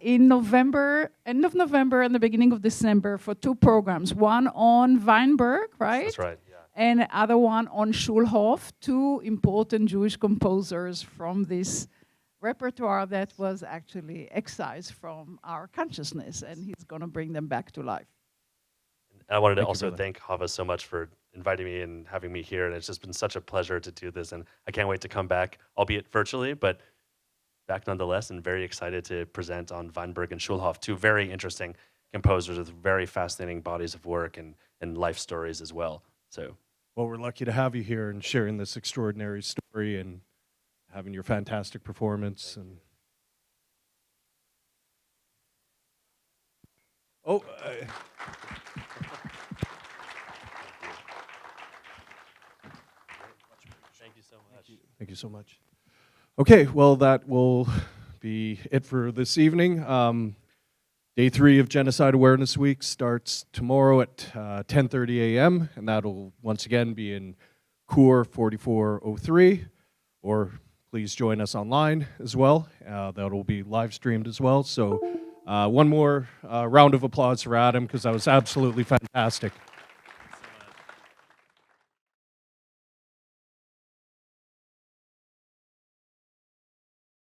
in November, end of November and the beginning of December for 2 programs. One on Weinberg, right? That's right, yeah. And the other one on Schulhoff, 2 important Jewish composers from this repertoire that was actually excised from our consciousness, and he's going to bring them back to life. And I wanted to Thank you, also brother. thank Hava so much for inviting me and having me here. And it's just been such a pleasure to do this. And I can't wait to come back, albeit virtually, but back nonetheless, and very excited to present on Weinberg and Schulhoff, 2 very interesting composers with very fascinating bodies of work and life stories as well. So, Well, we're lucky to have you here and sharing this extraordinary story and having your fantastic performance. And thank you so much. Thank you so much. Okay, well, that will be it for this evening. Day 3 of Genocide Awareness Week starts tomorrow at 10:30 a.m., and that'll once again be in Cour 4403, or please join us online as well. That'll be live streamed as well. So one more round of applause for Adam, because that was absolutely fantastic.